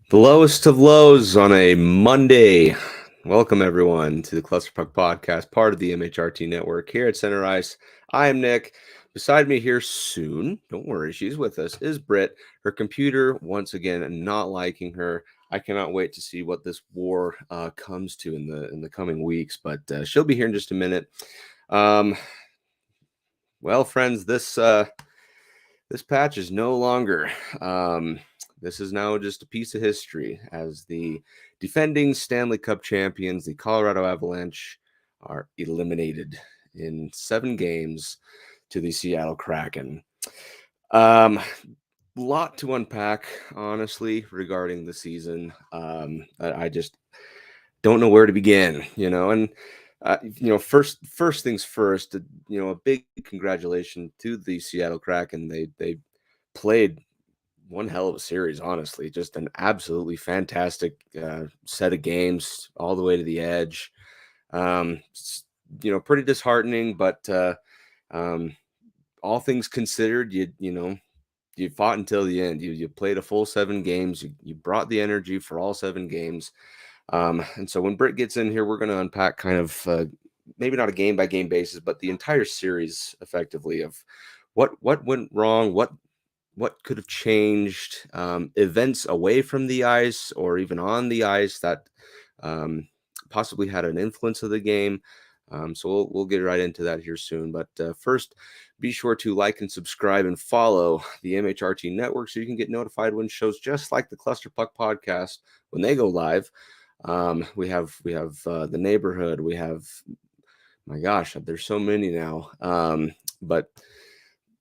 The lowest of lows on a Monday. Welcome, everyone, to the Clusterfuck Podcast, part of the MHRT network here at Center Ice. I am Nick. Beside me here soon, don't worry, she's with us, is Brit. Her computer, once again, not liking her. I cannot wait to see what this war comes to in the coming weeks, but she'll be here in just a minute. Well, friends, this patch is no longer. This is now just a piece of history as the defending Stanley Cup champions, the Colorado Avalanche, are eliminated in 7 games to the Seattle Kraken. Lot to unpack, honestly, regarding the season. I just don't know where to begin, and first things first, a big congratulations to the Seattle Kraken. They played one hell of a series, honestly. Just an absolutely fantastic set of games all the way to the edge. Pretty disheartening, but all things considered, you fought until the end. You played a full 7 games. You brought the energy for all 7 games. And so when Britt gets in here, we're going to unpack kind of maybe not a game by game basis, but the entire series effectively of what went wrong, what could have changed, events away from the ice or even on the ice that possibly had an influence of the game. So we'll get right into that here soon. But first, be sure to like and subscribe and follow the MHRT network so you can get notified when shows just like the Clusterfuck Podcast, when they go live. We have the Neighborhood. We have, my gosh, there's so many now. But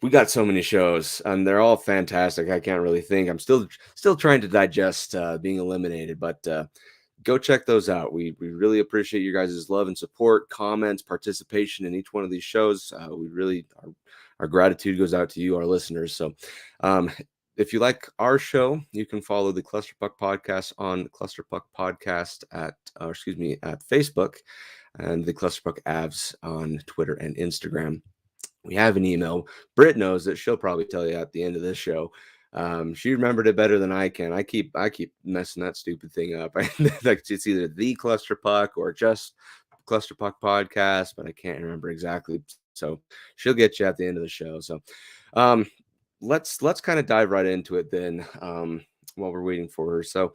we got so many shows and they're all fantastic. I can't really think. I'm still trying to digest being eliminated, but go check those out. We really appreciate you guys' love and support, comments, participation in each one of these shows. We really, our gratitude goes out to you, our listeners. So if you like our show, you can follow the Clusterfuck Podcast on Clusterfuck Podcast at Facebook, and the Clusterfuck Avs on Twitter and Instagram. We have an email. Britt knows it. She'll probably tell you at the end of this show. She remembered it better than I can. I keep messing that stupid thing up. Like it's either the Clusterfuck or just Clusterfuck Podcast, but I can't remember exactly. So she'll get you at the end of the show. So let's kind of dive right into it then while we're waiting for her. So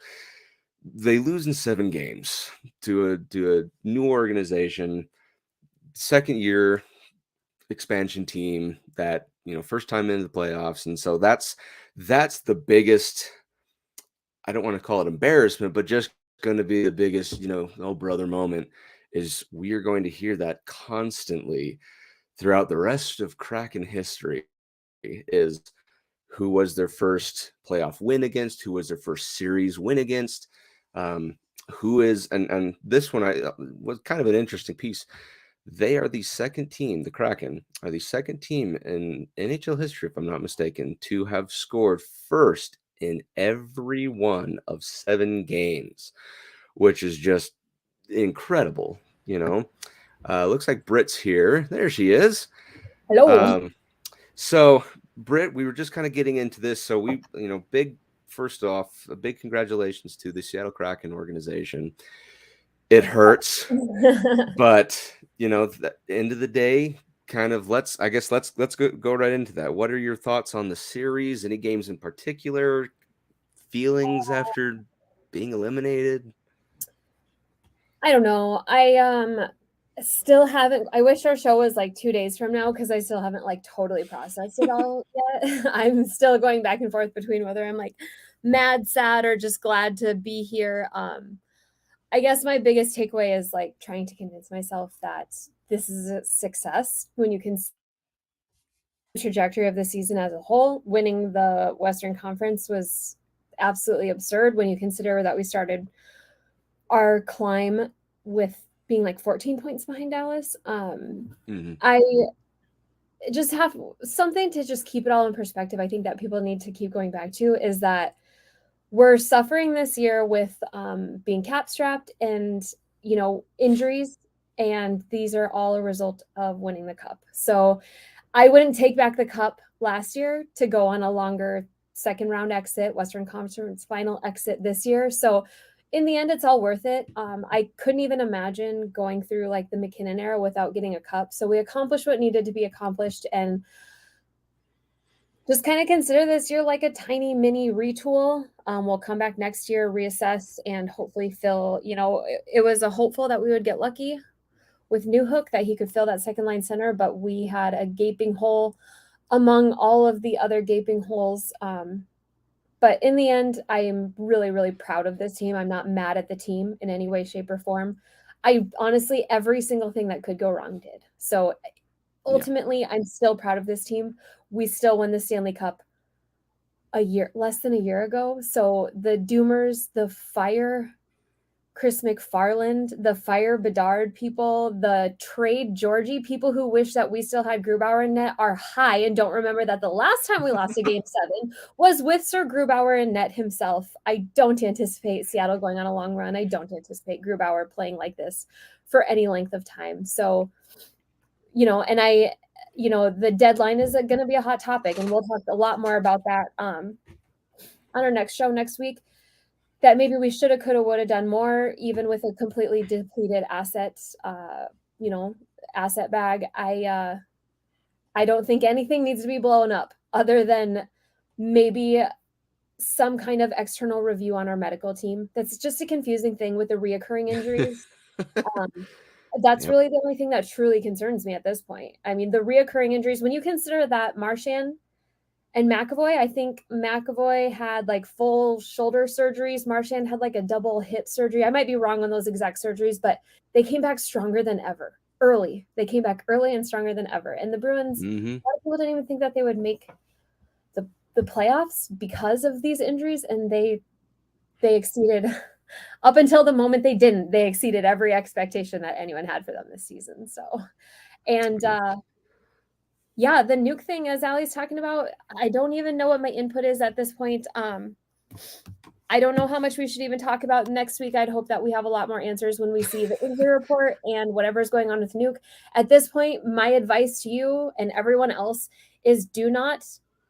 they lose in 7 games to a new organization, second year expansion team that, first time into the playoffs. And so that's the biggest, I don't want to call it embarrassment, but just going to be the biggest, oh brother moment is we are going to hear that constantly throughout the rest of Kraken history is who was their first playoff win against, who was their first series win against, who is, and this one was kind of an interesting piece. They are the second team, the Kraken are the second team in NHL history, if I'm not mistaken, to have scored first in every one of 7 games, which is just incredible. Looks like Britt's here. There she is. Hello. So Britt, we were just kind of getting into this. So we, first off, a big congratulations to the Seattle Kraken organization. It hurts, but at the end of the day, kind of let's go right into that. What are your thoughts on the series? Any games in particular? Feelings after being eliminated? I don't know. I still haven't. I wish our show was like 2 days from now because I still haven't like totally processed it all yet. I'm still going back and forth between whether I'm like mad, sad, or just glad to be here. I guess my biggest takeaway is like trying to convince myself that this is a success when you can see the trajectory of the season as a whole. Winning the Western Conference was absolutely absurd when you consider that we started our climb with being like 14 points behind Dallas. I just have something to just keep it all in perspective. I think that people need to keep going back to is that we're suffering this year with being cap strapped and, injuries. And these are all a result of winning the cup. So I wouldn't take back the cup last year to go on a longer second round exit, Western Conference final exit this year. So in the end, it's all worth it. I couldn't even imagine going through like the McKinnon era without getting a cup. So we accomplished what needed to be accomplished, and just kind of consider this year like a tiny mini retool. We'll come back next year, reassess, and hopefully fill. It was a hopeful that we would get lucky with Newhook, that he could fill that second line center, but we had a gaping hole among all of the other gaping holes. But in the end, I am really, really proud of this team. I'm not mad at the team in any way, shape, or form. I honestly, every single thing that could go wrong did. So ultimately, I'm still proud of this team. We still won the Stanley Cup less than a year ago. So the Doomers, the Fire, Chris McFarland, the Fire Bedard people, the Trade Georgie people who wish that we still had Grubauer in net are high and don't remember that the last time we lost a game 7 was with Sir Grubauer in net himself. I don't anticipate Seattle going on a long run. I don't anticipate Grubauer playing like this for any length of time. So, the deadline is going to be a hot topic, and we'll talk a lot more about that on our next show next week. That maybe we shoulda, coulda, woulda done more, even with a completely depleted asset bag. I don't think anything needs to be blown up other than maybe some kind of external review on our medical team. That's just a confusing thing with the reoccurring injuries. That's really the only thing that truly concerns me at this point. I mean, the reoccurring injuries, when you consider that Marchand and McAvoy, I think McAvoy had like full shoulder surgeries. Marchand had like a double hip surgery. I might be wrong on those exact surgeries, but they came back stronger than ever early. They came back early and stronger than ever. And the Bruins, a lot of people didn't even think that they would make the playoffs because of these injuries. And they exceeded up until the moment they didn't. They exceeded every expectation that anyone had for them this season. So, and the nuke thing, as Allie's talking about, I don't even know what my input is at this point. I don't know how much we should even talk about next week. I'd hope that we have a lot more answers when we see the injury report and whatever's going on with nuke. At this point, my advice to you and everyone else is do not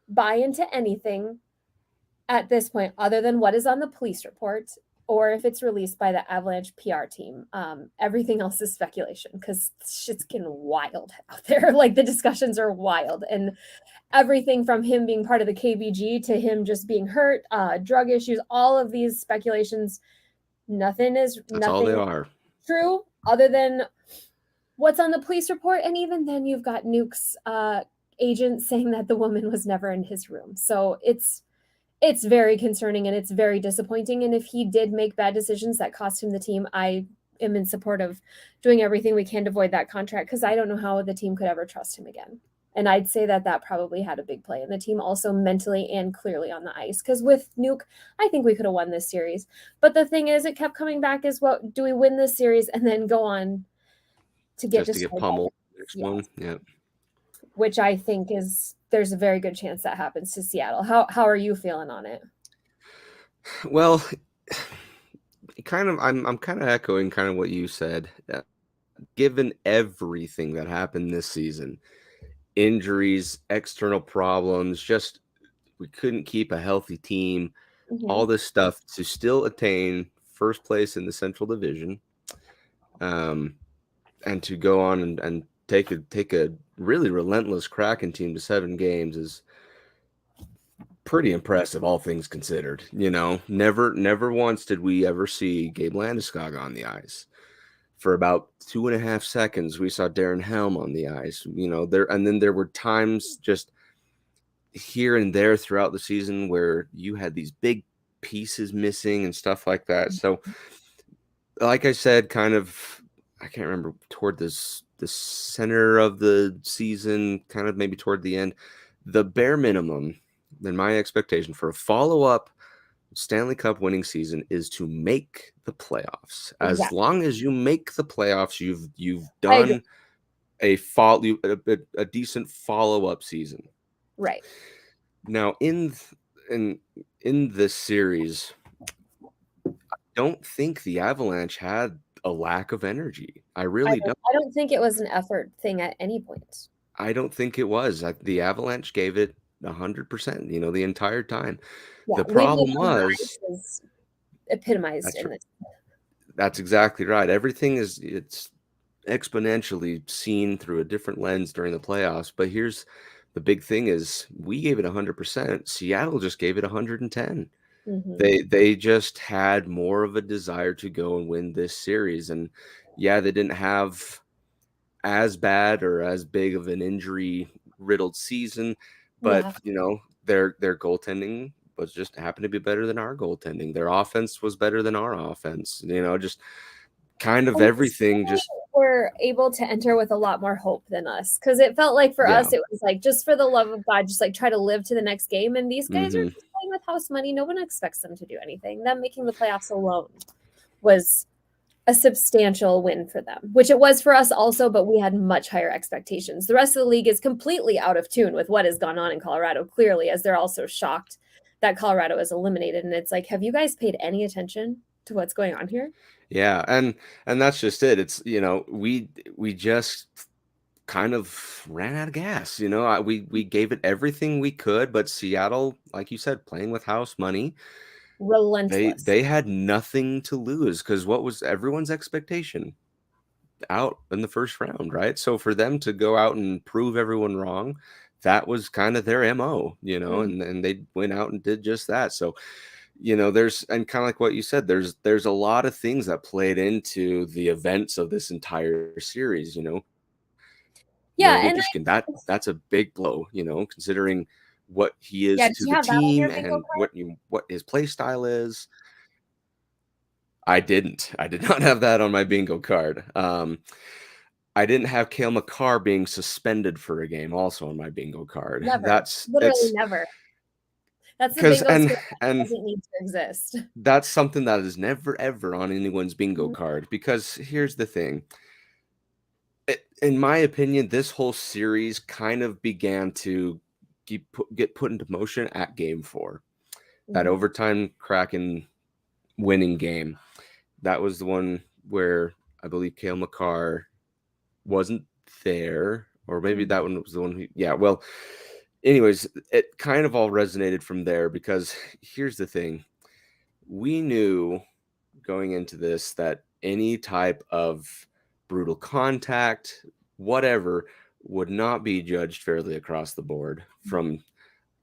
buy into anything at this point other than what is on the police report, or if it's released by the Avalanche PR team. Everything else is speculation because shit's getting wild out there. Like, the discussions are wild, and everything from him being part of the KBG to him just being hurt, drug issues, all of these speculations, nothing all they are true other than what's on the police report. And even then, you've got Nuke's agent saying that the woman was never in his room. So it's very concerning and it's very disappointing. And if he did make bad decisions that cost him the team, I am in support of doing everything we can to avoid that contract, because I don't know how the team could ever trust him again. And I'd say that probably had a big play in the team also, mentally and clearly on the ice. Because with Nuke, I think we could have won this series. But the thing is, it kept coming back is, what do we win this series and then go on to get pummeled next one? Yeah. Which I think there's a very good chance that happens to Seattle. How are you feeling on it? Well, I'm kind of echoing kind of what you said. Given everything that happened this season, injuries, external problems, just we couldn't keep a healthy team, all this stuff, to still attain first place in the Central Division, and to go on and take a really relentless Kraken team to 7 games is pretty impressive, all things considered. Never once did we ever see Gabe Landeskog on the ice. For about 2.5 seconds, we saw Darren Helm on the ice. And then there were times just here and there throughout the season where you had these big pieces missing and stuff like that. So, like I said, kind of, I can't remember, toward the center of the season, kind of maybe toward the end, the bare minimum, then my expectation for a follow-up Stanley Cup winning season is to make the playoffs. As long as you make the playoffs, you've done a decent follow-up season. Right. Now in this series, I don't think the Avalanche had a lack of energy. I really don't. I don't think it was an effort thing at any point. I don't think it was. The Avalanche gave it 100%, you know, the entire time. Yeah, The leaving it problem on the was ice is epitomized that's in this. that's exactly right. Everything is it's exponentially seen through a different lens during the playoffs. But here's the big thing is we gave it 100%. Seattle just gave it 110. Mhm. They just had more of a desire to go and win this series. And yeah, they didn't have as bad or as big of an injury riddled season, but Yeah. you know, their goaltending was just happened to be better than our goaltending. Their offense was better than our offense. You know, just kind of And everything just were able to enter with a lot more hope than us, because it felt like for yeah. us, it was like, just for the love of God, just like try to live to the next game. And these guys are Mhm. just playing with house money. No one expects them to do anything. Them making the playoffs alone was a substantial win for them, which it was for us also, but we had much higher expectations. The rest of the league is completely out of tune with what has gone on in Colorado, clearly, as they're also shocked that Colorado is eliminated. And it's like, have you guys paid any attention to what's going on here? Yeah, and that's just it. It's, you know, we just kind of ran out of gas, you know. We gave it everything we could, but Seattle, like you said, playing with house money, Relentless. they had nothing to lose because what was everyone's expectation? Out in the first round, right? So for them to go out and prove everyone wrong, that was kind of their MO, you know, Mhm. and they went out and did just that. So, you know, there's and kind of like what you said, there's a lot of things that played into the events of this entire series, you know, Yeah, and Nikishkin, that's a big blow, you know, considering what he yeah, is did to you the have that on team your bingo and card? what his play style is. I didn't. I did not have that on my bingo card. I didn't have Cale Makar being suspended for a game also on my bingo card. Never. That's Literally it's never. That's the because bingo skill that and doesn't need to exist. that's something that is never ever on anyone's bingo Mhm. card because here's the thing. In my opinion, this whole series kind of began to get put into motion at game 4. That Mhm. overtime Kraken winning game. That was the one where I believe Cale Makar wasn't there, or maybe that Mhm. one was the one who, yeah, well, anyways, it kind of all resonated from there because here's the thing. We knew going into this that any type of brutal contact, whatever, would not be judged fairly across the board from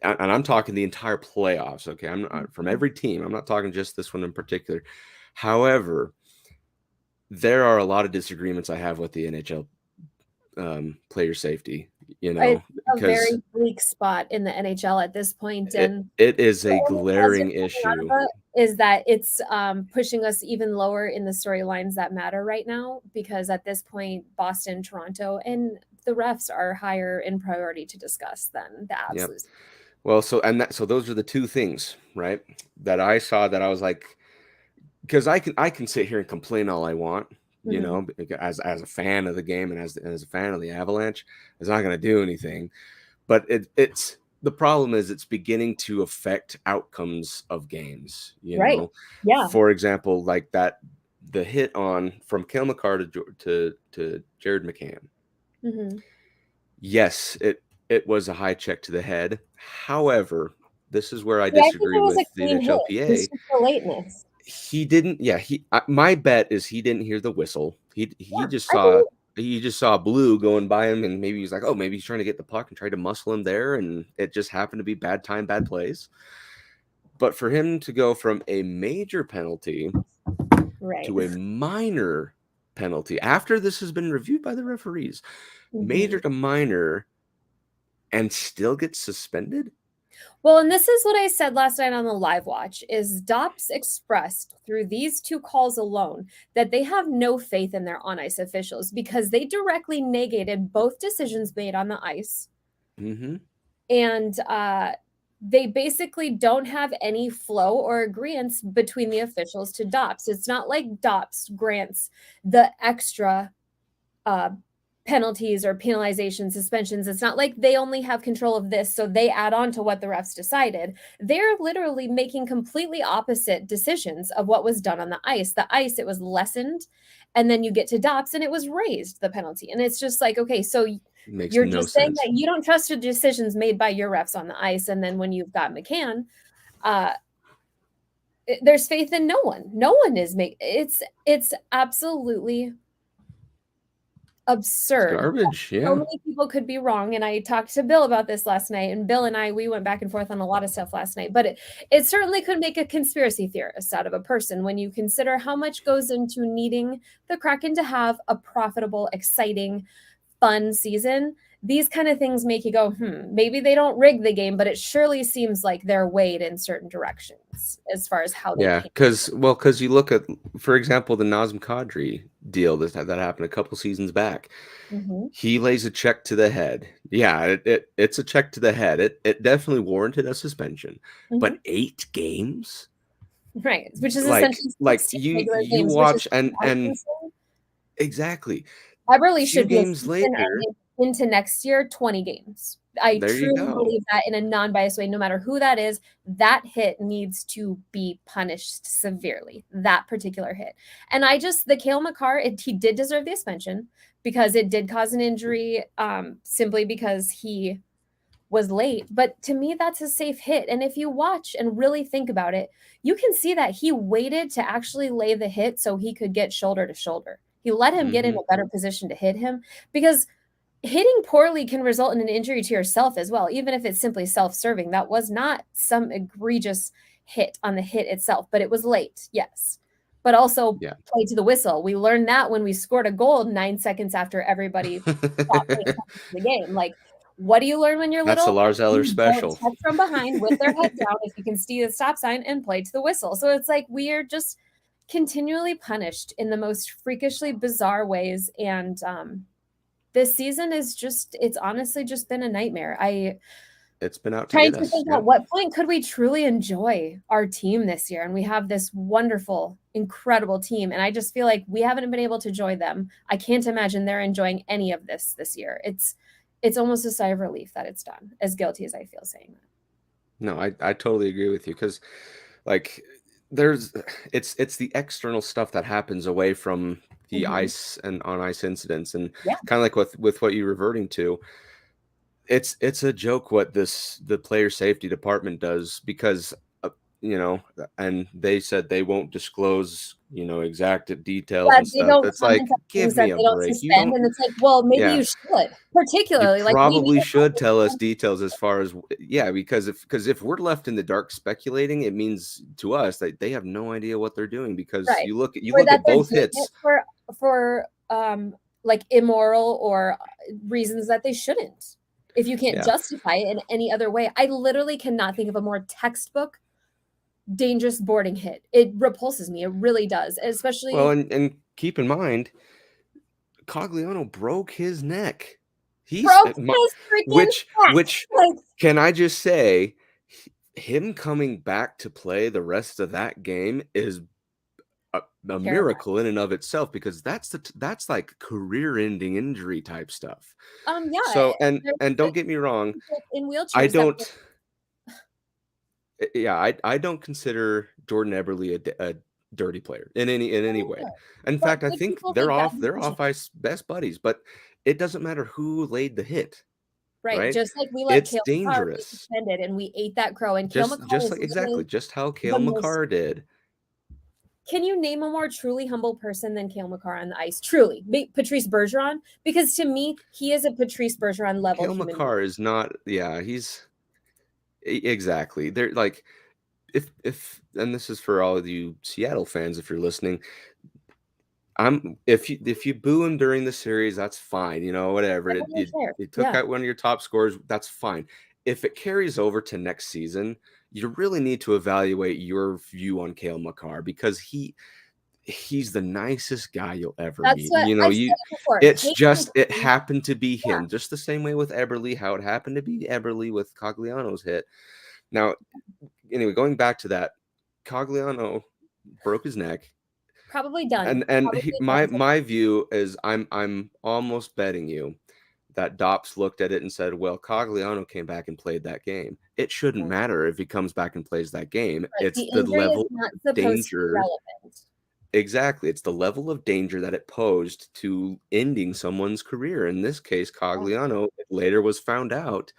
and I'm talking the entire playoffs, okay? I'm not from Mhm. every team. I'm not talking just this one in particular. However, there are a lot of disagreements I have with the NHL player safety, you know, It's a because very bleak spot in the NHL at this point, it and it is the a only positive glaring coming out issue. of it is that it's pushing us even lower in the storylines that matter right now, because at this point, Boston, Toronto, and the refs are higher in priority to discuss than the Yep. absolute. Well, so those are the two things, right? That I saw that I was like, because I can sit here and complain all I want, you Mhm. know, as a fan of the game and as a fan of the Avalanche, it's not going to do anything. But it's the problem is it's beginning to affect outcomes of games. You Right. know, Yeah. for example, like that the hit on from Cale Makar to Jared McCann. Mhm. Yes, it was a high check to the head. However, this is where I Yeah, I think it disagree was a with the clean hit. It's NHLPA. just the lateness. He didn't. Yeah, my bet is he didn't hear the whistle. Yeah, Just I saw believe. he just saw blue going by him, and maybe he's like, oh, maybe he's trying to get the puck and tried to muscle him there, and it just happened to be bad time, bad plays. But for him to go from a major penalty Right. to a minor penalty after this has been reviewed by the referees, major Mhm. to minor, and still get suspended. Well, and this is what I said last night on the live watch is Dops expressed through these two calls alone that they have no faith in their on ice officials because they directly negated both decisions made on the ice. Mm-hmm. And they basically don't have any flow or agreements between the officials to Dops. It's not like Dops grants the extra uh, penalties or penalizations, suspensions. It's not like they only have control of this, so they add on to what the refs decided. They're literally making completely opposite decisions of what was done on the ice. The ice, it was lessened, and then you get to Dops, and it was raised, the penalty. And it's just like, okay, so Makes You're no just saying sense. that you don't trust the decisions made by your refs on the ice, and then when you've got McCann, there's faith in no one. No one is it's absolutely absurd. Garbage. So Yeah. many people could be wrong, and I talked to Bill about this last night, and Bill and I, we went back and forth on a lot of stuff last night, but it certainly could make a conspiracy theorist out of a person when you consider how much goes into needing the Kraken to have a profitable, exciting, fun season. These kind of things make you go, maybe they don't rig the game, but it surely seems like they're weighed in certain directions as far as how they Yeah, can. because you look at, for example, the Nazem Kadri deal that happened a couple seasons back. Mm-hmm. He lays a check to the head. Yeah, it's a check to the head. It definitely warranted a suspension, but 8 games, Right, which is essentially like 16 regular you games, which is watch and insane. exactly Eberle few should be a games season later. into next year, 20 games. I There you truly go. believe that in a non-biased way, no matter who that is, that hit needs to be punished severely, that particular hit. And the Cale Makar, he did deserve the suspension because it did cause an injury simply because he was late. But to me, that's a safe hit. And if you watch and really think about it, you can see that he waited to actually lay the hit so he could get shoulder to shoulder. He let him get in a better position to hit him because hitting poorly can result in an injury to yourself as well, even if it's simply self-serving. That was not some egregious hit on the hit itself, but it was late, yes. But also Yeah. play to the whistle. We learned that when we scored a goal 9 seconds after everybody stopped paying attention to the game. Like, what do you learn when you're That's the little? Lars Eller You don't special. check from behind with their head down if you can see the stop sign and play to the whistle. So it's like we are just continually punished in the most freakishly bizarre ways. And this season is it's honestly just been a nightmare. It's been out to Trying get to us. think Yeah. at what point could we truly enjoy our team this year? And we have this wonderful, incredible team. And I just feel like we haven't been able to enjoy them. I can't imagine they're enjoying any of this year. It's almost a sigh of relief that it's done, as guilty as I feel saying that. No, I totally agree with you because, like, it's the external stuff that happens away from the ice and on ice incidents, and Yeah. kind of like with what you're reverting to. It's a joke what the player safety department does because and they said they won't disclose exact details Yeah, and they stuff. don't It's comment like, on give things me that a they don't break. You suspend, don't. and it's like, well, maybe Yeah. you should. You Particularly, like, we need probably to should tell us details as far as because if we're left in the dark speculating, it means to us that they have no idea what they're doing because right. you look Or that at they're both doing it hits. for like immoral or reasons that they shouldn't. If you can't Yeah. justify it in any other way, I literally cannot think of a more textbook dangerous boarding hit. It repulses me. It really does, especially Well, and keep in mind, Cogliano broke his neck. broke his freaking Which neck. Like, can I just say, him coming back to play the rest of that game is a terrifying. miracle in and of itself because that's like career-ending injury type stuff. Yeah. So and don't get me wrong, in wheelchairs. I don't. Yeah, I don't consider Jordan Eberle a dirty player in any way. In But fact, I good think people they're make bad off decisions. ice best buddies, but it doesn't matter who laid the hit, Right, right? just like we let It's Cale Makar be dangerous. suspended and we ate that crow, and Cale Makar Just is like literally exactly just how the Cale most. Makar did. Can you name a more truly humble person than Cale Makar on the ice? Truly, Patrice Bergeron, because to me, he is a Patrice Bergeron level Cale human Makar being. is not. Yeah, he's exactly. They're like if and this is for all of you Seattle fans if you're listening. If you boo him during the series, that's fine. Whatever. I don't really care. It took Yeah, out one of your top scorers, that's fine. If it carries over to next season, you really need to evaluate your view on Cale Makar because he's the nicest guy you'll ever that's meet. what I've said it before. It happened to be him, just the same way with Eberle, how it happened to be Eberle with Cogliano's hit. Now, anyway, going back to that, Cogliano broke his neck. Probably done. And Probably my view is I'm almost betting you that Dops looked at it and said, well, Cogliano came back and played that game. It shouldn't matter if he comes back and plays that game. right. It's The the injury is level not of supposed to be danger. relevant. Exactly. It's the level of danger that it posed to ending someone's career. In this case, Cogliano later was found out,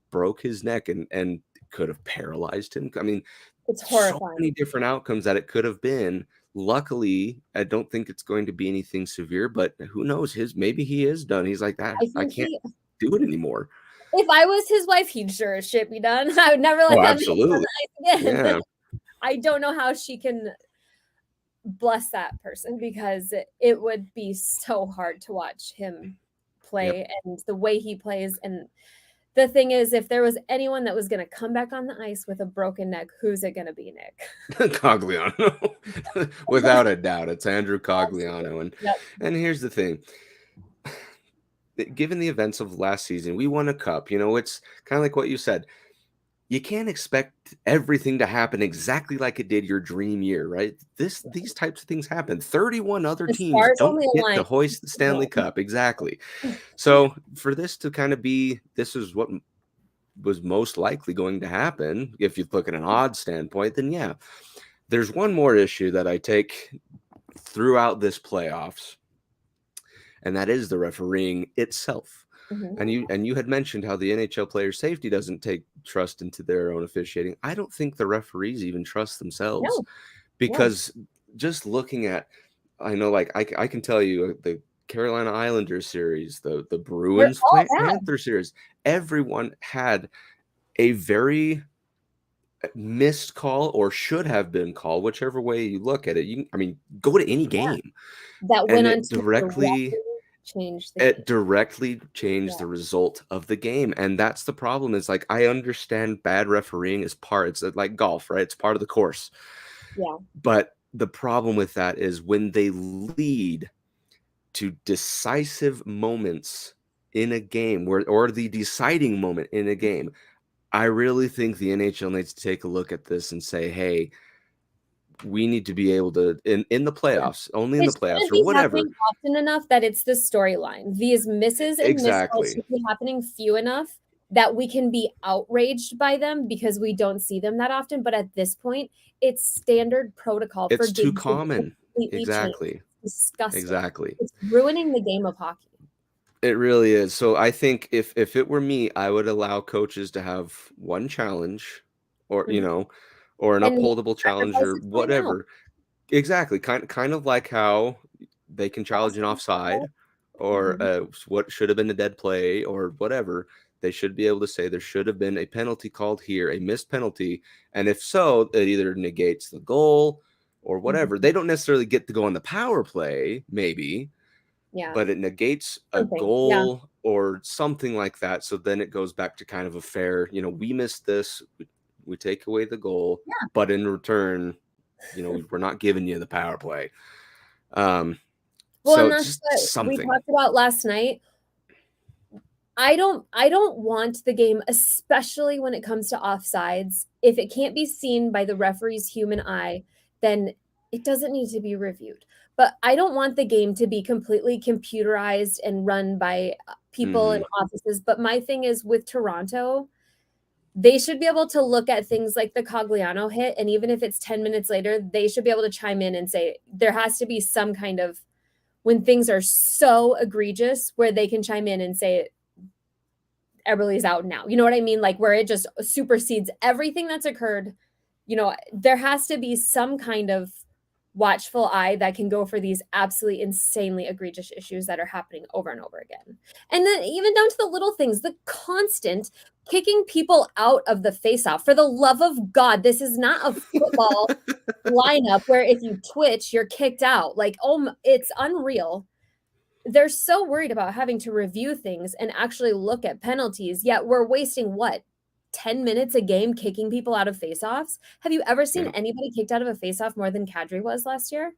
broke his neck and could have paralyzed him. I mean, It's so horrifying. many different outcomes that it could have been. Luckily, I don't think it's going to be anything severe, but who knows? Maybe he is done. He's like that. I I think can't do it anymore. if I was his wife, he'd sure as shit be done. I would never let Oh, that man on absolutely. the ice again. Yeah. I don't know how she can bless that person, because it would be so hard to watch him play and the way he plays. And the thing is, if there was anyone that was going to come back on the ice with a broken neck, who's it going to be, Nick? Cogliano. Without a doubt. It's Andrew Cogliano. Yep. And here's the thing. Given the events of last season, we won a cup. You know, it's kind of like what you said. You can't expect everything to happen exactly like it did your dream year, right? These types of things happen. 31 other The teams stars don't only get to align. hoist the Stanley Cup. Exactly. So for this to kind of be, this is what was most likely going to happen, if you look at an odds standpoint, then yeah. There's one more issue that I take throughout this playoffs, and that is the refereeing itself. Mm-hmm. And you had mentioned how the NHL player safety doesn't take trust into their own officiating. I don't think the referees even trust themselves, No. because just looking at, I know, like I can tell you the Carolina Islanders series, the Bruins Panther series, everyone had a very missed call, or should have been called, whichever way you look at it. I mean, go to any game, That and went on to change the game. it directly changed the result of the game. And that's the problem. Is like, I understand bad refereeing is it's like golf, right? It's part of the course. Yeah. But the problem with that is when they lead to decisive moments in a game, or the deciding moment in a game, I really think the NHL needs to take a look at this and say, hey, we need to be able to, in the playoffs, only in the playoffs or whatever. Often enough that it's the storyline. These misses and misses should be happening few enough that we can be outraged by them because we don't see them that often. But at this point, it's standard protocol. It's too common. Exactly. Disgusting. Exactly. It's ruining the game of hockey. It really is. So I think if it were me, I would allow coaches to have one challenge, or or an upholdable challenge, or whatever. Exactly. Kind of like how they can challenge an offside, or what should have been a dead play, or whatever. They should be able to say there should have been a penalty called here, a missed penalty, and if so, it either negates the goal or whatever. They don't necessarily get to go on the power play, maybe. Yeah. But it negates a goal or something like that. So then it goes back to kind of a fair, we missed this, we take away the goal, but in return, we're not giving you the power play. Well, so and that's just what something we talked about last night. I don't want the game, especially when it comes to offsides. If it can't be seen by the referee's human eye, then it doesn't need to be reviewed. But I don't want the game to be completely computerized and run by people in offices. But my thing is, with Toronto, they should be able to look at things like the Cogliano hit. And even if it's 10 minutes later, they should be able to chime in and say, there has to be some kind of, when things are so egregious, where they can chime in and say, Eberle's out now. You know what I mean? Like, where it just supersedes everything that's occurred. There has to be some kind of watchful eye that can go for these absolutely insanely egregious issues that are happening over and over again. And then even down to the little things, the constant kicking people out of the faceoff. For the love of God, this is not a football lineup where if you twitch, you're kicked out. Like, it's unreal. They're so worried about having to review things and actually look at penalties, yet we're wasting 10 minutes a game kicking people out of faceoffs. Have you ever seen anybody kicked out of a faceoff more than Kadri was last year?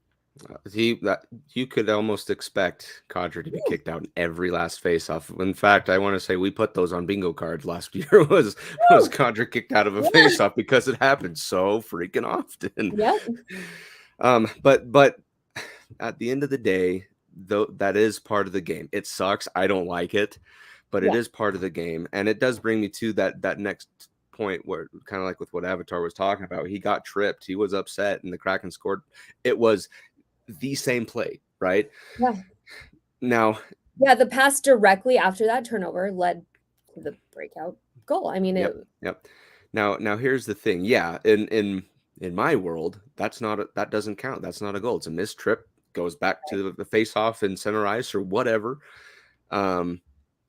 You could almost expect Kadri to be kicked out in every last faceoff. In fact, I want to say we put those on bingo cards last year. was Kadri kicked out of a faceoff, because it happened so freaking often. But at the end of the day, though, that is part of the game. It sucks. I don't like it, but it is part of the game. And it does bring me to that next point, where kind of like with what Avatar was talking about, he got tripped, he was upset, and the Kraken scored. It was the same play, right? Yeah. Now, Yeah, the pass directly after that turnover led to the breakout goal. I mean, yep, yep. Now here's the thing. Yeah, in my world, that doesn't count. That's not a goal. It's a missed trip. Goes back to the face off in center ice or whatever. But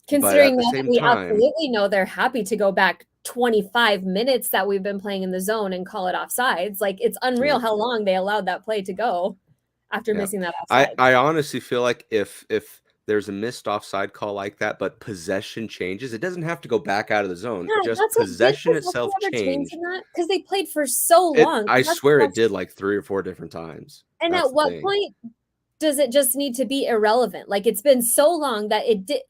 considering at the that same we time, absolutely know they're happy to go back 25 minutes that we've been playing in the zone and call it offsides. Like, it's unreal how long they allowed that play to go after missing that offside. I honestly feel like if there's a missed offside call like that, but possession changes, it doesn't have to go back out of the zone. Yeah, Just that's it. Did possession possession itself ever change change. in that? Because they played for so long. I That's swear it did like 3 or 4 different times. And That's at the what thing. point does it just need to be irrelevant? Like, it's been so long that it did.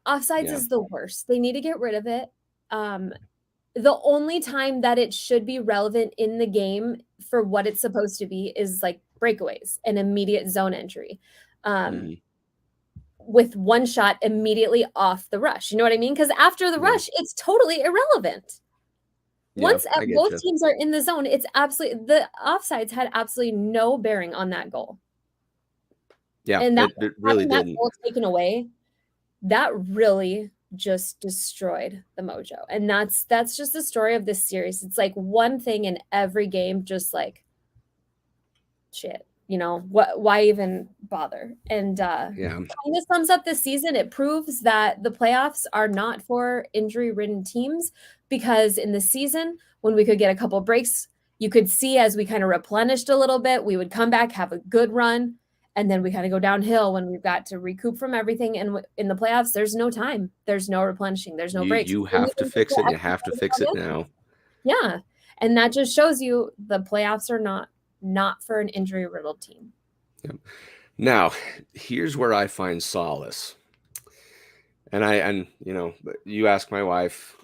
Offsides is the worst. They need to get rid of it. The only time that it should be relevant in the game for what it's supposed to be is like breakaways and immediate zone entry. With one shot immediately off the rush. You know what I mean? Because after the rush, it's totally irrelevant. Once both teams are in the zone, it's absolutely, the offsides had absolutely no bearing on that goal. Yeah, and that, it really having didn't. that goal taken away, that really just destroyed the mojo. And that's just the story of this series. It's like one thing in every game, just like, shit, you know, why even bother? And kind of sums up this season. It proves that the playoffs are not for injury-ridden teams, because in the season, when we could get a couple breaks, you could see as we kind of replenished a little bit, we would come back, have a good run, and then we kind of go downhill when we've got to recoup from everything. And in the playoffs, there's no time. There's no replenishing. There's no breaks. You have to fix it. You have to fix it now. Yeah. And that just shows you the playoffs are not for an injury-riddled team. Yep. Now, here's where I find solace. And you know, you ask my wife,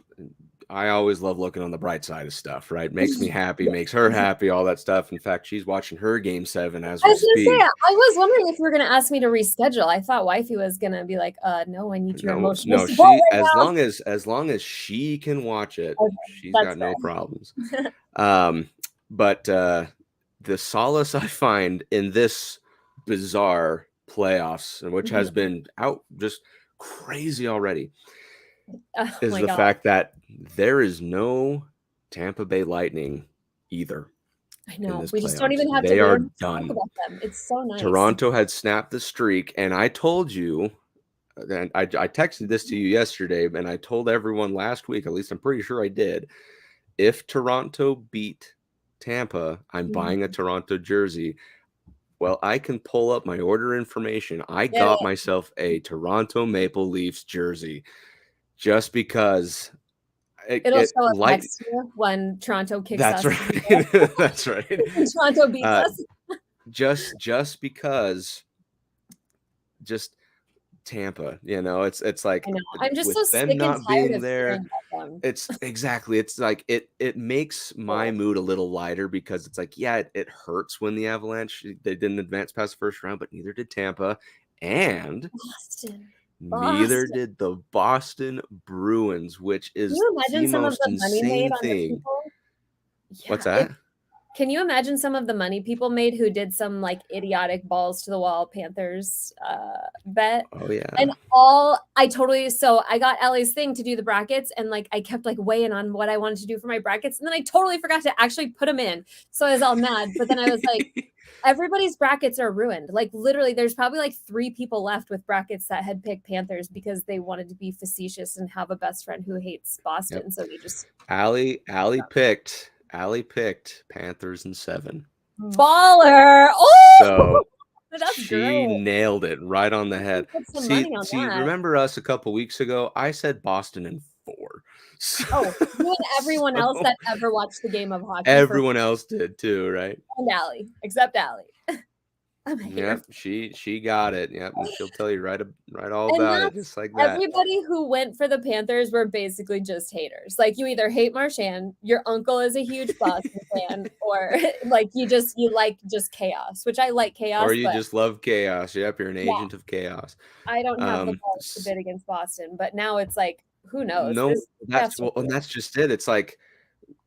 I always love looking on the bright side of stuff, right? Makes me happy, makes her happy, all that stuff. In fact, she's watching her game 7 as we speak. I was wondering if you were going to ask me to reschedule. I thought wifey was going to be like, no, I need your emotional support right now. As long as she can watch it, she's got no problems. But the solace I find in this bizarre playoffs, which has been out just crazy already, is the fact that there is no Tampa Bay Lightning either. I know. We just don't even have to are done. Talk about them. It's so nice. Toronto had snapped the streak, and I told you, and I texted this to you yesterday, and I told everyone last week, at least I'm pretty sure I did, if Toronto beat Tampa, I'm buying a Toronto jersey. Well, I can pull up my order information. I got myself a Toronto Maple Leafs jersey just because it'll show up next year when Toronto kicks us. Right. That's right. Toronto beats us. Just because, just Tampa, you know, it's like, I know. I'm just so sick and tired of there. It's exactly. It's like it makes my mood a little lighter, because it's like, yeah, it hurts when the Avalanche, they didn't advance past the first round, but neither did Tampa, and neither did the Boston Bruins, which is the most insane thing. What's that? Can you imagine some of the money people made who did some like idiotic balls to the wall Panthers bet? Oh yeah. And I got Ellie's thing to do the brackets, and like I kept like weighing on what I wanted to do for my brackets, and then I totally forgot to actually put them in. So I was all mad, but then I was like, everybody's brackets are ruined. Like literally there's probably like 3 people left with brackets that had picked Panthers because they wanted to be facetious and have a best friend who hates Boston. Yep. So they just Allie picked Panthers in 7. Baller. Oh, so she nailed it right on the head. See, remember us a couple weeks ago? I said Boston in 4. So, you and everyone else that ever watched the game of hockey. Everyone else did too, right? And Allie, except Allie. Yep, she got it. Yep, and she'll tell you right all about it, just like that. Everybody who went for the Panthers were basically just haters. Like, you either hate Marchand, your uncle is a huge Boston fan, or like you like just chaos, which I like chaos. Or you just love chaos. Yep, you're an agent of chaos. I don't have the balls to bid against Boston, but now it's like, who knows? No, that's just it. It's like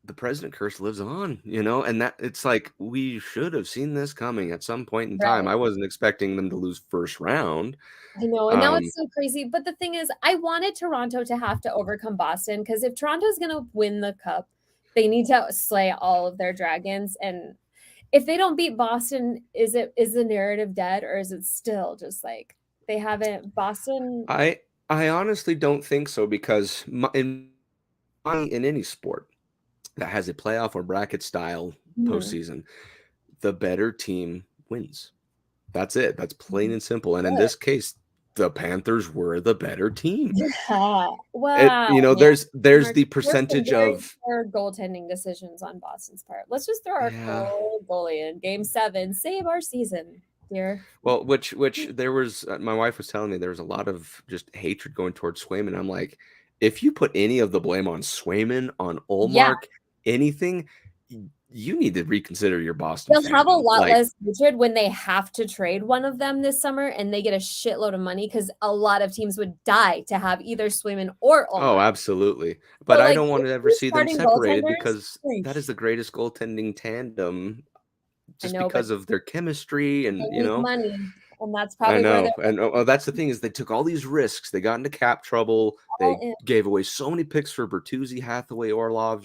the president curse lives on, and that it's like we should have seen this coming at some point in time. Right. I wasn't expecting them to lose first round. I know, and now Um, it's so crazy, but the thing is, I wanted Toronto to have to overcome Boston because if Toronto's gonna win the cup, they need to slay all of their dragons, and if they don't beat Boston, is the narrative dead, or is it still just like they haven't Boston. I honestly don't think so because in any sport that has a playoff or bracket style Mhm. postseason, the better team wins. That's it. That's plain Mhm. and simple. And in Good. this case, the Panthers were the better team. Yeah. It, Wow, you know, man. there's There the were some percentage very of poor goaltending decisions on Boston's part. Let's just throw our yeah. cold goalie in game 7, save our season, dear. Well, which there was my wife was telling me there was a lot of just hatred going towards Swayman. I'm like, if you put any of the blame on Swayman, on Yeah. Olmark, anything, you need to reconsider your Boston They'll have a fandom. lot Like, less hatred when they have to trade one of them this summer and they get a shitload of money because a lot of teams would die to have either Swayman or oh, Ullmark. absolutely. But So, I like, don't want your to ever 2 see them starting separated goaltenders, because that is eesh, the greatest goaltending tandem I just know, but because of their chemistry they and, need money, and that's I probably where they're know. And that's the thing is they took all these risks. They got into cap trouble. all They in. gave away so many picks for Bertuzzi, Hathaway, Orlov,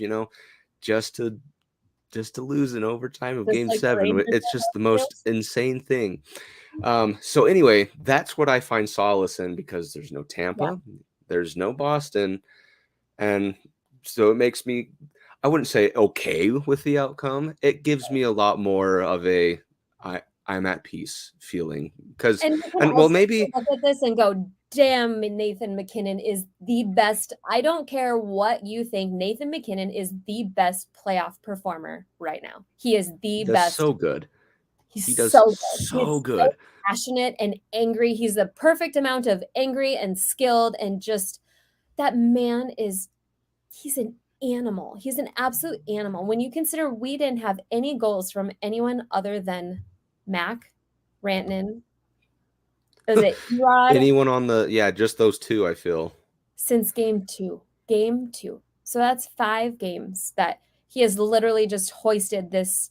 just to lose in overtime of Just game like the 7. Rangers It's did just the last year. most insane thing. So anyway, that's what I find solace in because there's no Yeah. Tampa, there's no Boston, and so it makes me I wouldn't say okay with the outcome. It gives me a lot more of a I'm at peace feeling because And you can and well also maybe look at this and go, "Damn, Nathan MacKinnon is the best." I don't care what you think, Nathan MacKinnon is the best playoff performer right now. He is he the does best. so good. He's He does so good. so He's so good. passionate and angry. He's the perfect amount of angry and skilled and just that man is he's an animal. He's an absolute animal. When you consider we didn't have any goals from anyone other than Mac, Rantanen, is it Erod Anyone on just those two, I feel. since game 2. Game 2. So that's 5 games that he has literally just hoisted this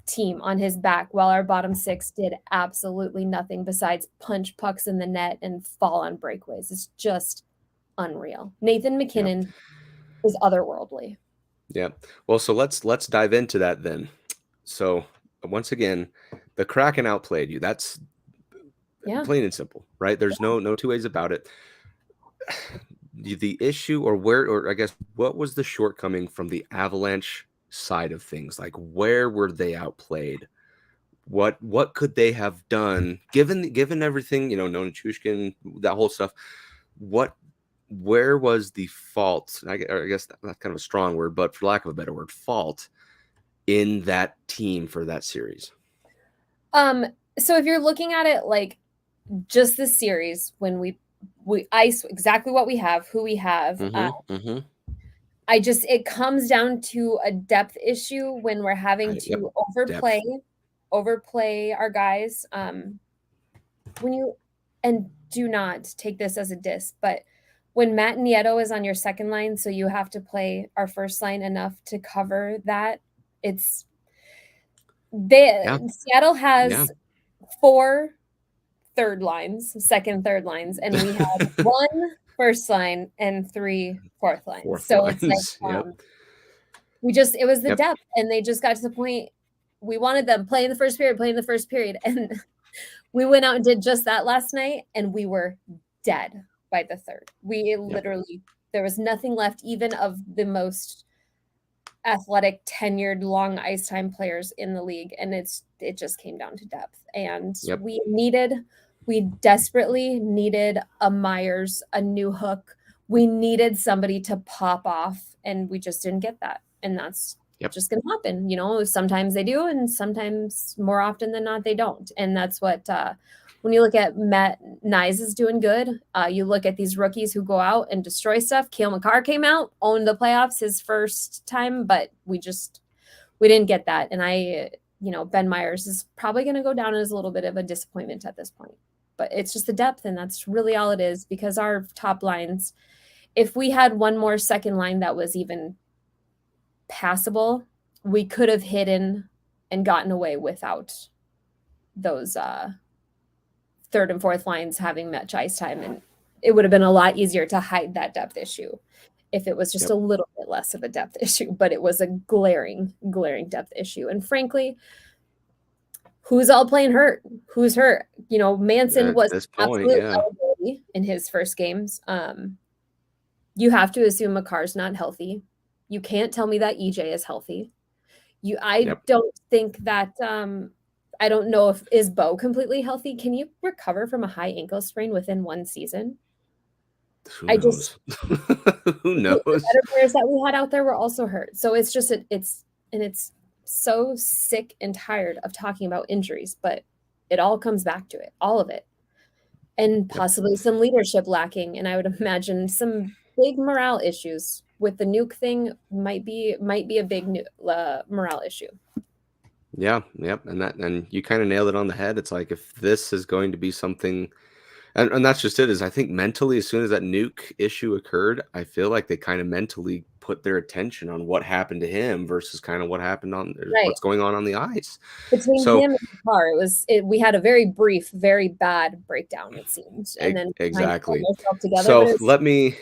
team on his back while our bottom 6 did absolutely nothing besides punch pucks in the net and fall on breakaways. It's just unreal. Nathan Yeah. MacKinnon is otherworldly. Yeah. Well, so let's dive into that then. So once again, the Kraken outplayed you. That's Yeah. plain and simple, right? There's no two ways about it. The issue or I guess what was the shortcoming from the Avalanche side of things? Like where were they outplayed? What could they have done given everything, known Chushkin, that whole stuff? Where was the fault? I guess that's kind of a strong word, but for lack of a better word, fault in that team for that series. So if you're looking at it like just the series when we ice exactly what we have, who we have, it comes down to a depth issue when we're having Yep. to Depth. overplay our guys. When you and do not take this as a diss, but when Matt Nieto is on your second line, so you have to play our first line enough to cover that. Seattle Yeah. has 4 second, third lines, and we had 1 first line and 3 fourth lines. Fourth So it's like lines. Yep. it was the Yep. depth, and they just got to the point we wanted them play in the first period, and we went out and did just that last night, and we were dead by the third. We literally there was nothing left even of the most athletic, tenured, long ice time players in the league, and it just came down to depth. And we desperately needed a Myers, a new hook. We needed somebody to pop off, and we just didn't get that. And that's just going to happen. Sometimes they do, and sometimes more often than not, they don't. And that's what when you look at Matt Nyes is doing good. You look at these rookies who go out and destroy stuff. Cale Makar came out, owned the playoffs his first time, but we didn't get that. And Ben Myers is probably going to go down as a little bit of a disappointment at this point. But it's just the depth, and that's really all it is, because our top lines, if we had one more second line that was even passable, we could have hidden and gotten away without those third and fourth lines having much ice time, and it would have been a lot easier to hide that depth issue if it was just a little bit less of a depth issue, but it was a glaring depth issue. And frankly, who's all playing hurt? Who's hurt? Manson was absolutely eligible in his first games. You have to assume Makar's not healthy. You can't tell me that EJ is healthy. I don't think that I don't know if is Bo completely healthy. Can you recover from a high ankle sprain within one season? Who knows? Who knows? The better players that we had out there were also hurt. So it's just it's so sick and tired of talking about injuries, but it all comes back to it, all of it. And possibly some leadership lacking. And I would imagine some big morale issues with the nuke thing might be a big morale issue. Yeah. Yep. And you kind of nailed it on the head. It's like, if this is going to be something, and that's just it, is I think mentally, as soon as that nuke issue occurred, I feel like they kind of mentally put their attention on what happened to him versus kind of what happened what's going on the ice. Between him and Makar, we had a very brief, very bad breakdown, it seemed. And then exactly. Together, so let me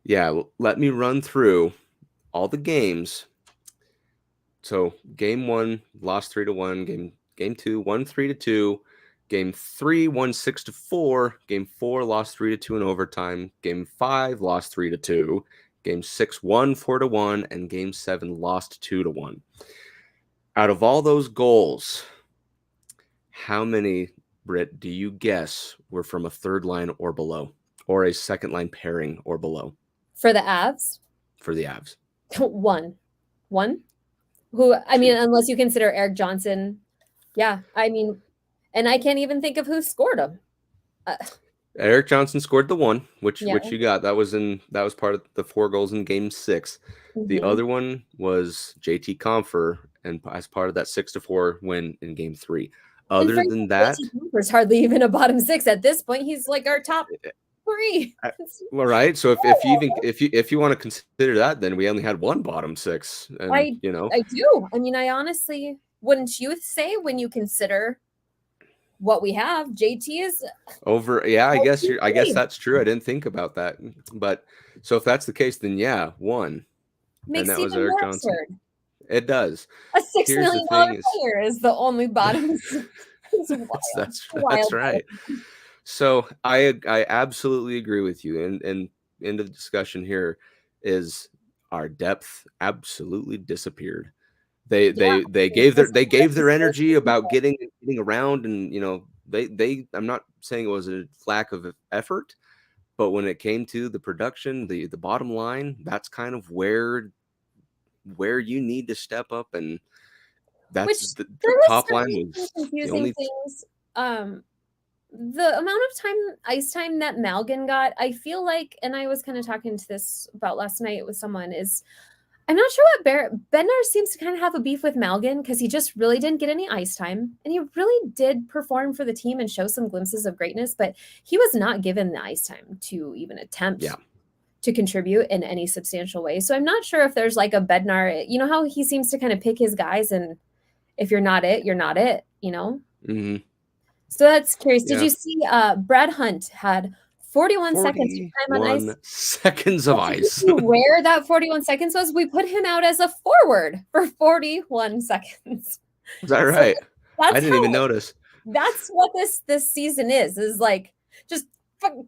run through all the games. So game 1 lost 3-1, game 2 won 3-2, game 3 won 6-4, game 4 lost 3-2 in overtime, game 5 lost 3-2, game 6 won 4-1, and game 7 lost 2-1. Out of all those goals, how many, Brit, do you guess were from a third line or below, or a second line pairing or below? For the Avs? For the Avs. One. Who, I mean, unless you consider Eric Johnson. Yeah, I mean, and I can't even think of who scored them. Eric Johnson scored the one, which you got. That was part of the 4 goals in game 6. Mm-hmm. The other one was JT Compher, and as part of that 6-4 win in game 3. Other than that, JT hardly even a bottom 6 at this point. He's like our top 3. Well, right. So if you want to consider that, then we only had one bottom 6. And, I do. I mean, I honestly, wouldn't you say, when you consider what we have, JT is over? Yeah, I guess that's true. I didn't think about that. But so if that's the case, then yeah, 1. Makes and that was Eric Johnson. Absurd. It does. A $6 million player is the only bottom. That's right. So I absolutely agree with you. And in the discussion here is our depth absolutely disappeared. They gave their energy about getting around, and they I'm not saying it was a lack of effort, but when it came to the production, the bottom line, that's kind of where you need to step up, and that's the top line was the only things. The amount of ice time that Malgin got, I feel like, and I was kind of talking to this about last night with someone, is I'm not sure what Bednar seems to kind of have a beef with Malgin, because he just really didn't get any ice time, and he really did perform for the team and show some glimpses of greatness, but he was not given the ice time to even attempt to contribute in any substantial way. So I'm not sure if there's like a Bednar, you know how he seems to kind of pick his guys, and if you're not it, you're not it, Mm-hmm. So that's curious. Did you see Brad Hunt had 41 seconds of time on ice? Seconds of ice. Where that 41 seconds was, we put him out as a forward for 41 seconds. Is that right? I didn't even notice. That's what this season is like, just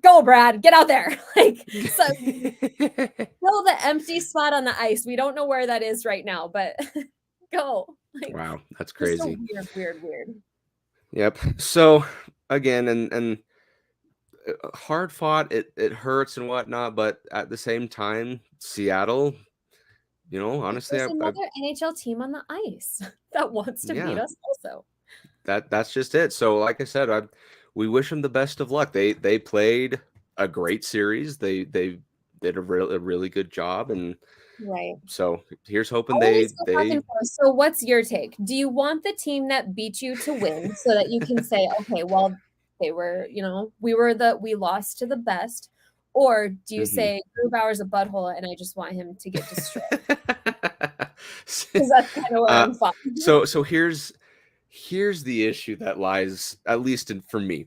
go, Brad, get out there. Like, so fill the empty spot on the ice. We don't know where that is right now, but go. Like, wow, that's crazy. So weird. Yep. So again, and hard fought, it hurts and whatnot, but at the same time, Seattle, honestly, there's another NHL team on the ice that wants to beat us also. That's just it. So like I said, we wish them the best of luck. They played a great series. They did a really good job, and right. So here's hoping So what's your take? Do you want the team that beat you to win so that you can say, okay, well, they were, we lost to the best? Or do you say Grubauer's a butthole and I just want him to get destroyed? Because that's kind of where I'm from. So here's the issue that lies, at least for me.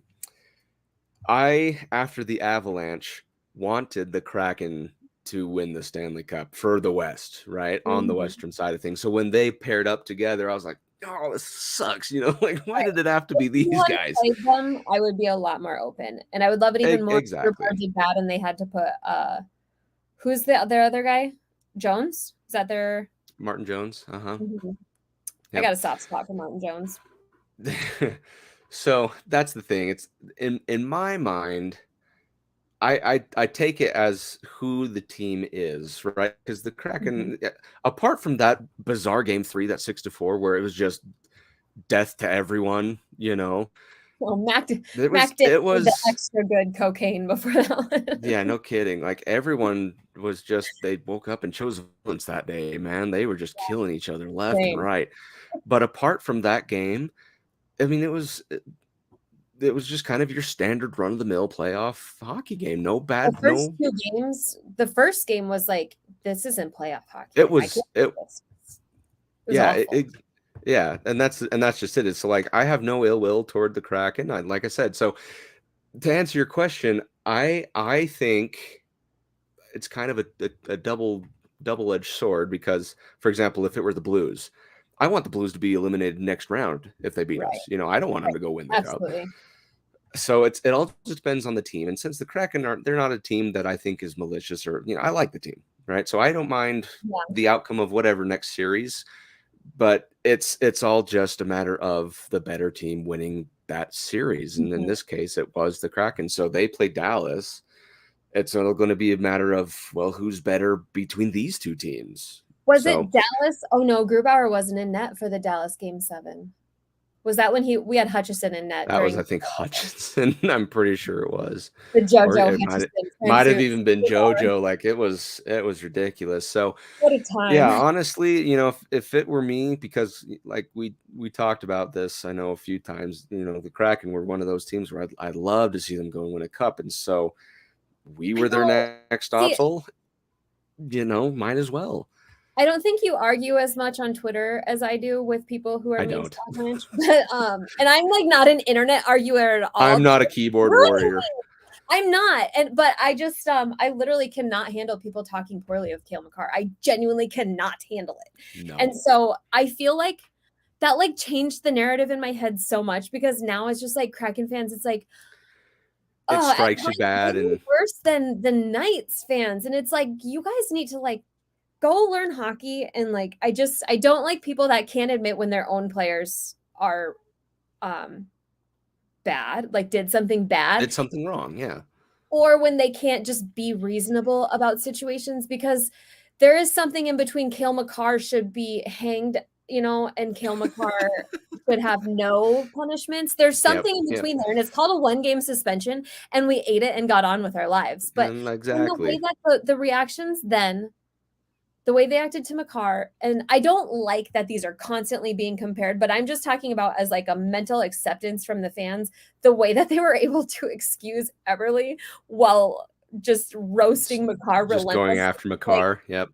I, after the Avalanche, wanted the Kraken to win the Stanley Cup for the West, right? On the Western side of things. So when they paired up together, I was like, oh, this sucks. Like, why did it have to be If these someone guys? played them, I would be a lot more open. And I would love it even more if Exactly. Group did bad and they had to put who's their other guy? Jones? Is that their Martin Jones? I Yep. got a soft spot for Martin Jones. So that's the thing. It's in my mind, I take it as who the team is, right? Because the Kraken, apart from that bizarre game 3, that 6-4, where it was just death to everyone, Well, Mac did it was the extra good cocaine before that one. Yeah, no kidding. Like, everyone was just, they woke up and chose violence that day, man. They were just killing each other left and right. But apart from that game, I mean, it was just kind of your standard run-of-the-mill playoff hockey game. No bad, The first 2 games, the first game was like, this isn't playoff hockey. It was yeah, awful. yeah, and that's just it. It's like, I have no ill will toward the Kraken. Like I said, so to answer your question, I think it's kind of a double-edged sword, because, for example, if it were the Blues, I want the Blues to be eliminated next round if they beat us. I don't want them to go win the cup. So it all just depends on the team. And since the Kraken they're not a team that I think is malicious, or I like the team, right? So I don't mind the outcome of whatever next series, but it's all just a matter of the better team winning that series. And in this case, it was the Kraken. So they played Dallas. It's going to be a matter of, well, who's better between these two teams. Was it Dallas? Oh no, Grubauer wasn't in net for the Dallas game 7. Was that when we had Hutchison in net? That was, I think, Hutchinson. I'm pretty sure it was. The JoJo Hutchison. Might have even been JoJo. Like, it was ridiculous. So what a time. Yeah, honestly, if it were me, because like we talked about this, I know, a few times, the Kraken were one of those teams where I'd love to see them go and win a cup. And so we were their next option, might as well. I don't think you argue as much on Twitter as I do with people who are mean to Avalanche. But and I'm like not an internet arguer at all. I'm not a keyboard warrior. I'm not. But I just I literally cannot handle people talking poorly of Cale Makar. I genuinely cannot handle it. No. And so I feel like that like changed the narrative in my head so much, because now it's just like Kraken fans, it's like, it strikes you bad and worse than the Knights fans. And it's like, you guys need to like go learn hockey. And like, I don't like people that can't admit when their own players are bad, like did something wrong. Yeah. Or when they can't just be reasonable about situations, because there is something in between. Cale Makar should be hanged, and Cale Makar should have no punishments. There's something in between there, and it's called a 1-game suspension, and we ate it and got on with our lives. But exactly the way that the reactions then, the way they acted to Makar, and I don't like that these are constantly being compared, but I'm just talking about as like a mental acceptance from the fans, the way that they were able to excuse Eberle while just roasting Makar relentlessly. Just going after Makar. Yep.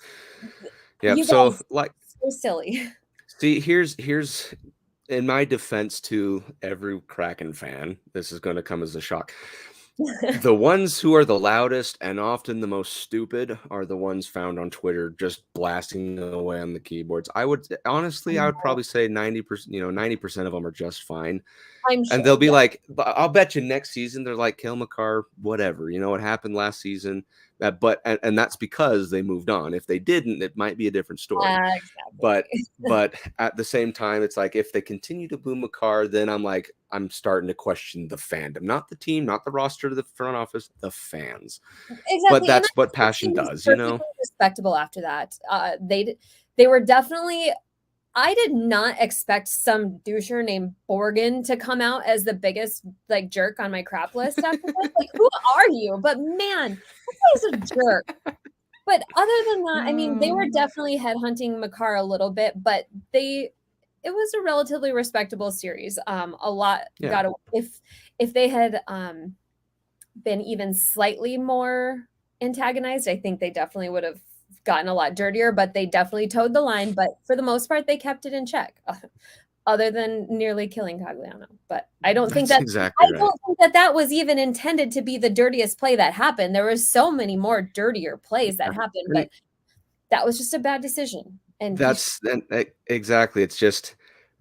So like, so silly. See, here's in my defense to every Kraken fan, this is going to come as a shock. The ones who are the loudest and often the most stupid are the ones found on Twitter just blasting away on the keyboards. I would probably say 90%, 90% of them are just fine. I'm sure, and they'll be like, I'll bet you next season they're like, Cale Makar, whatever, what happened last season. But that's because they moved on. If they didn't, it might be a different story. Exactly. But at the same time, it's like, if they continue to boo Makar, then I'm starting to question the fandom, not the team, not the roster, the front office, the fans. Exactly. But that's what passion does, Respectable after that. They were definitely. I did not expect some doucher named Borgen to come out as the biggest like jerk on my crap list after this. Like, who are you? But man, this guy's a jerk. But other than that, I mean, they were definitely headhunting Makar a little bit, but it was a relatively respectable series. A lot got away. If they had been even slightly more antagonized, I think they definitely would have gotten a lot dirtier, but they definitely towed the line. But for the most part, they kept it in check, other than nearly killing Cogliano. But I don't think That's that exactly right. don't think that that was even intended to be the dirtiest play that happened. There were so many more dirtier plays that happened, but that was just a bad decision. And Exactly. It's just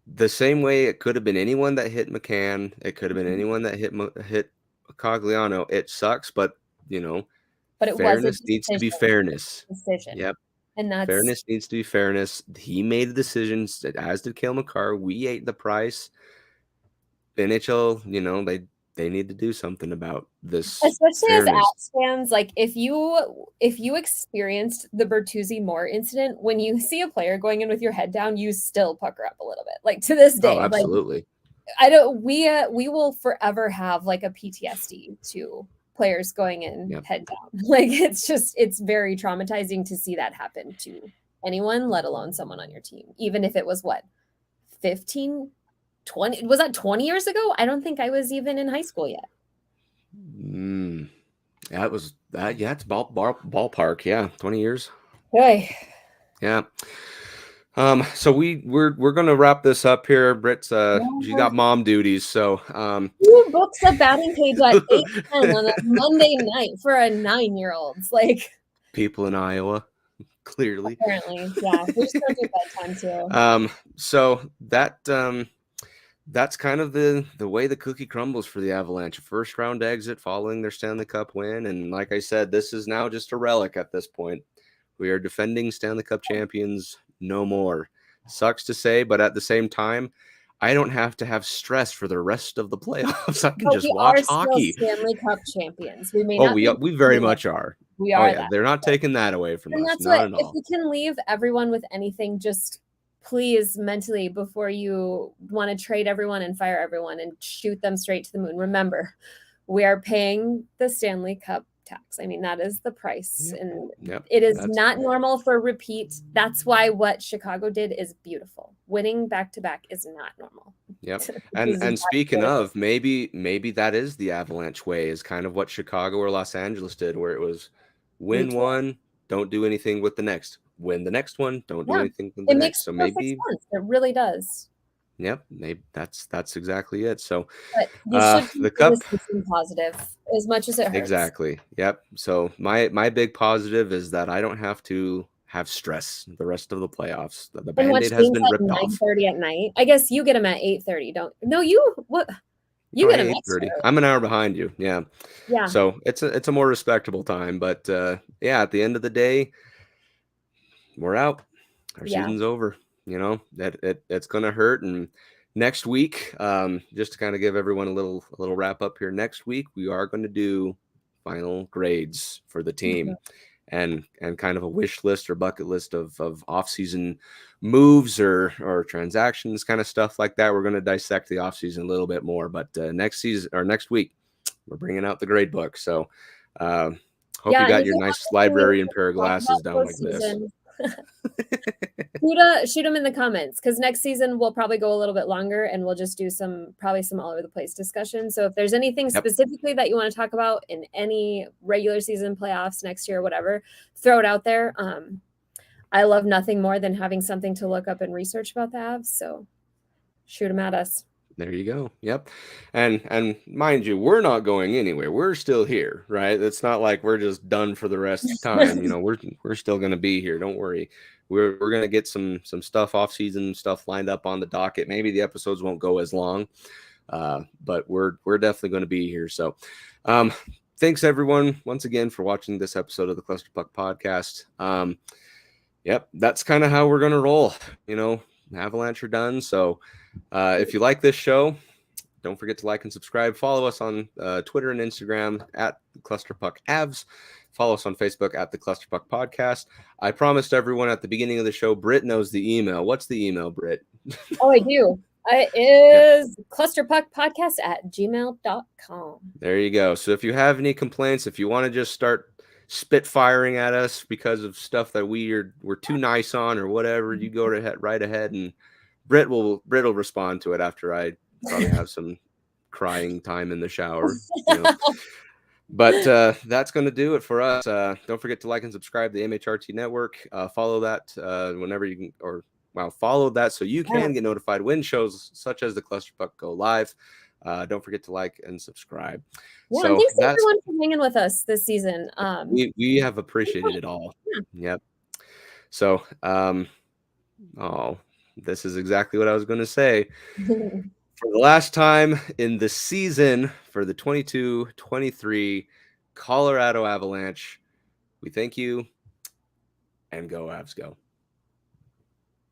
the same way it could have been anyone that hit McCann. It could have been anyone that hit Cogliano. It sucks, but but it was a fairness needs to be fairness. decision. Yep. And that's Fairness needs to be fairness. He made the decisions, as did Cale Makar. We ate the price. NHL, they need to do something about this. Especially fairness. as Avs fans, like if you experienced the Bertuzzi Moore incident, when you see a player going in with your head down, you still pucker up a little bit. Like to this day, Oh, absolutely. Like, we will forever have like a PTSD to players going in head down. Like it's very traumatizing to see that happen to anyone, let alone someone on your team. Even if it was 15, 20, was that 20 years ago? I don't think I was even in high school yet. Yeah, it was that. Yeah, it's ballpark. Yeah, 20 years. Hey. Yeah. So we're gonna wrap this up here. Brit's she got mom duties, so who books a batting cage at 8:10 on a Monday night for a 9-year-old? Like people in Iowa, clearly. Apparently, yeah. We just don't do bedtime too. So that's kind of the way the cookie crumbles for the Avalanche. A first round exit following their Stanley Cup win, and like I said, this is now just a relic at this point. We are defending Stanley Cup champions no more. Sucks to say, but at the same time, I don't have to have stress for the rest of the playoffs. I can just watch hockey. Stanley Cup champions. We may we very much are. We are that. They're not taking that away from us. That's not at all. If we can leave everyone with anything, just please mentally, before you want to trade everyone and fire everyone and shoot them straight to the moon, remember, we are paying the Stanley Cup tax. I mean, that is the price. And it is not normal for repeat. That's why what Chicago did is beautiful. Winning back-to-back is not normal. Yep. And speaking of, maybe that is the Avalanche way, is kind of what Chicago or Los Angeles did, where it was win one, don't do anything with the next. Win the next one, don't do anything with the next. So maybe sense. It really does. Yep, maybe that's exactly it. So the cup positive as much as it hurts. Exactly. Yep. So my big positive is that I don't have to have stress the rest of the playoffs. The Band-Aid has been ripped off. 9:30 at night. I guess you get them at 8:30. You get them at 8:30. I'm an hour behind you. Yeah. Yeah. So it's a more respectable time, but at the end of the day, we're out. Our season's over. That it's gonna hurt. And next week, just to kind of give everyone a little wrap up here. Next week, we are going to do final grades for the team, and kind of a wish list or bucket list of off-season moves or transactions, kind of stuff like that. We're going to dissect the off-season a little bit more. But next week, we're bringing out the grade book. So hope you got your nice librarian pair of glasses down like this. Shoot them in the comments, because next season we'll probably go a little bit longer and we'll just do probably some all over the place discussion. So if there's anything specifically that you want to talk about in any regular season, playoffs next year, whatever, throw it out there. I love nothing more than having something to look up and research about the Avs. So shoot them at us. There you go. Yep. And mind you, we're not going anywhere. We're still here, right? It's not like we're just done for the rest of the time. We're still going to be here. Don't worry. We're going to get some stuff off season stuff lined up on the docket. Maybe the episodes won't go as long, but we're definitely going to be here. So, thanks everyone once again for watching this episode of the Clusterpuck Podcast. Yep, that's kind of how we're going to roll. Avalanche are done. So, if you like this show, don't forget to like and subscribe. Follow us on Twitter and Instagram at Clusterpuck Avs. Follow us on Facebook at the Clusterpuck Podcast. I promised everyone at the beginning of the show, Brit knows the email. What's the email, Brit? Oh, I do. It is clusterpuckpodcast@gmail.com. There you go. So if you have any complaints, if you want to just start spitfiring at us because of stuff that we're too nice on or whatever, you go right ahead, and Brit will respond to it after I probably have some crying time in the shower. But that's going to do it for us. Don't forget to like and subscribe to the MHRT Network. Follow that whenever you can, or follow that so you can get notified when shows such as the Clusterfuck go live. Don't forget to like and subscribe. Yeah, So and thanks that's everyone for hanging with us this season. we have appreciated it all. Yeah. Yep. So this is exactly what I was going to say. For the last time in the season for the 22-23 Colorado Avalanche, we thank you, and go Avs go.